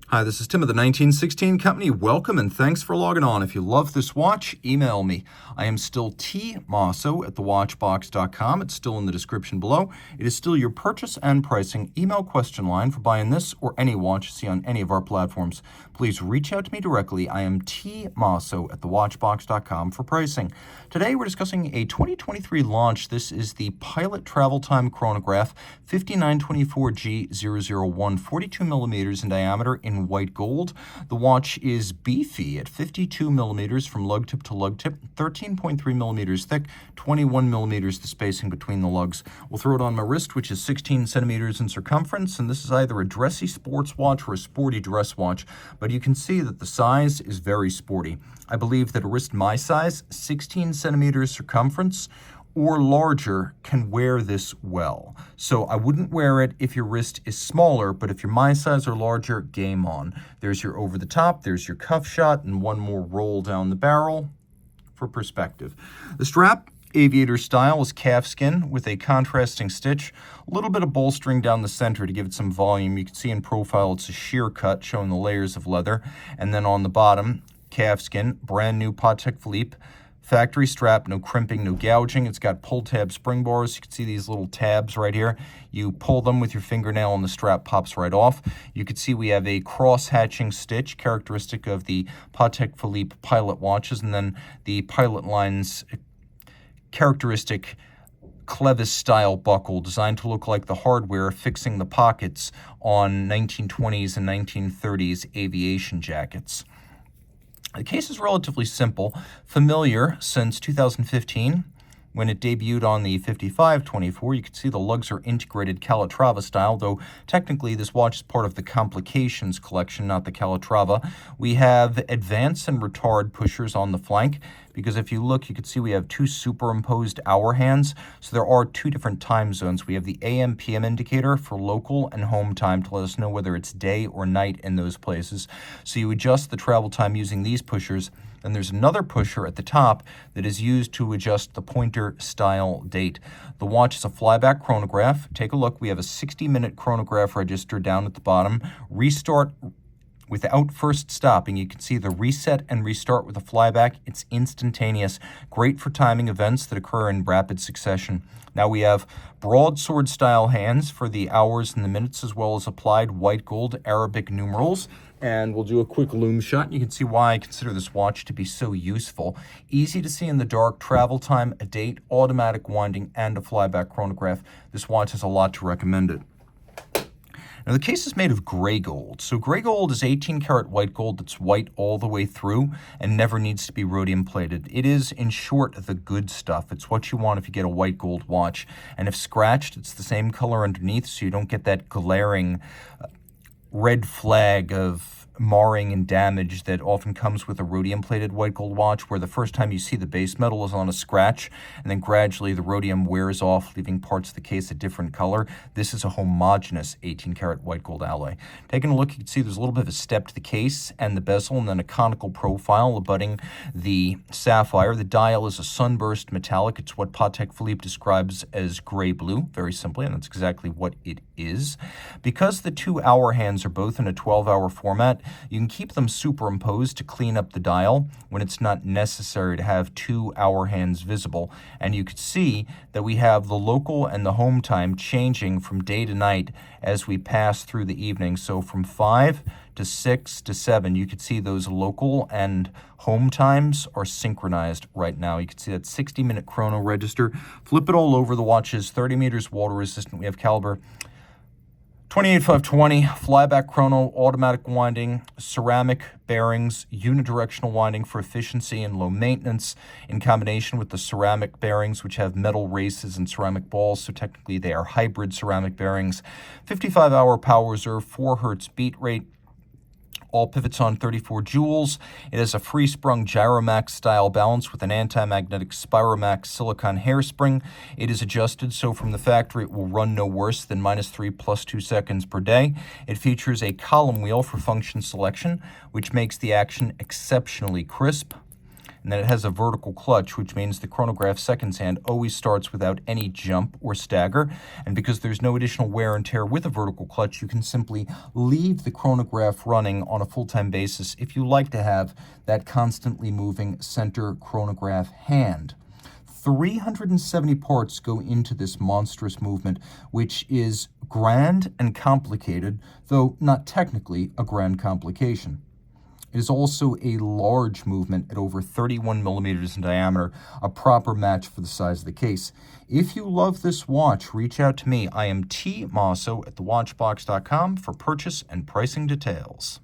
Hi, this is Tim of the 1916 Company. Welcome and thanks for logging on. If you love this watch, email me. I am still Team Mosso at thewatchbox.com. It's still in the description below. It is still your purchase and pricing email question line for buying this or any watch you see on any of our platforms. Please reach out to me directly. I am Team Mosso at thewatchbox.com for pricing. Today we're discussing a 2023 launch. This is the Pilot Travel Time Chronograph 5924G-001, 42 millimeters in diameter in white gold. The watch is beefy at 52 millimeters from lug tip to lug tip, 13.3 millimeters thick, 21 millimeters the spacing between the lugs. We'll throw it on my wrist, which is 16 centimeters in circumference, and this is either a dressy sports watch or a sporty dress watch, but you can see that the size is very sporty. I believe that a wrist my size, 16 centimeters circumference, or larger can wear this well. So I wouldn't wear it if your wrist is smaller, but if you're my size or larger, game on. There's your over the top, there's your cuff shot, and one more roll down the barrel for perspective. The strap, aviator style, is calfskin with a contrasting stitch, a little bit of bolstering down the center to give it some volume. You can see in profile it's a sheer cut showing the layers of leather, and then on the bottom, calfskin, brand new Patek Philippe, factory strap, no crimping, no gouging. It's got pull tab spring bars. You can see these little tabs right here. You pull them with your fingernail and the strap pops right off. You can see we have a cross-hatching stitch, characteristic of the Patek Philippe pilot watches, and then the pilot line's characteristic clevis-style buckle designed to look like the hardware fixing the pockets on 1920s and 1930s aviation jackets. The case is relatively simple, familiar since 2015 when it debuted on the 5524. You can see the lugs are integrated Calatrava style, though technically this watch is part of the Complications collection, not the Calatrava. We have advance and retard pushers on the flank, because if you look, you can see we have two superimposed hour hands. So there are two different time zones. We have the AM PM indicator for local and home time to let us know whether it's day or night in those places. So you adjust the travel time using these pushers. Then there's another pusher at the top that is used to adjust the pointer style date. The watch is a flyback chronograph. Take a look. We have a 60-minute chronograph register down at the bottom. Restart without first stopping. You can see the reset and restart with a flyback. It's instantaneous. Great for timing events that occur in rapid succession. Now we have broadsword style hands for the hours and the minutes, as well as applied white gold Arabic numerals. And we'll do a quick loom shot. You can see why I consider this watch to be so useful. Easy to see in the dark, travel time, a date, automatic winding, and a flyback chronograph. This watch has a lot to recommend it. Now, the case is made of gray gold. So gray gold is 18 karat white gold that's white all the way through and never needs to be rhodium plated. It is, in short, the good stuff. It's what you want if you get a white gold watch. And if scratched, it's the same color underneath, so you don't get that glaring red flag of marring and damage that often comes with a rhodium-plated white gold watch, where the first time you see the base metal is on a scratch, and then gradually the rhodium wears off, leaving parts of the case a different color. This is a homogeneous 18-karat white gold alloy. Taking a look, you can see there's a little bit of a step to the case and the bezel, and then a conical profile abutting the sapphire. The dial is a sunburst metallic. It's what Patek Philippe describes as gray-blue, very simply, and that's exactly what it is. Because the two hour hands are both in a 12-hour format, you can keep them superimposed to clean up the dial when it's not necessary to have 2 hour hands visible. And you can see that we have the local and the home time changing from day to night as we pass through the evening. So from 5 to 6 to 7, you can see those local and home times are synchronized right now. You can see that 60-minute chrono register. Flip it all over. The watch is 30 meters water resistant. We have caliber 28520, flyback chrono, automatic winding, ceramic bearings, unidirectional winding for efficiency and low maintenance, in combination with the ceramic bearings, which have metal races and ceramic balls, so technically they are hybrid ceramic bearings. 55-hour power reserve, 4 hertz beat rate. All pivots on 34 jewels. It has a free-sprung Gyromax style balance with an anti-magnetic Spiromax silicone hairspring. It is adjusted so from the factory it will run no worse than -3 + 2 seconds per day. It features a column wheel for function selection, which makes the action exceptionally crisp. And then it has a vertical clutch, which means the chronograph seconds hand always starts without any jump or stagger. And because there's no additional wear and tear with a vertical clutch, you can simply leave the chronograph running on a full-time basis if you like to have that constantly moving center chronograph hand. 370 parts go into this monstrous movement, which is grand and complicated, though not technically a grand complication. It is also a large movement at over 31 millimeters in diameter, a proper match for the size of the case. If you love this watch, reach out to me. I am Team Mosso at thewatchbox.com for purchase and pricing details.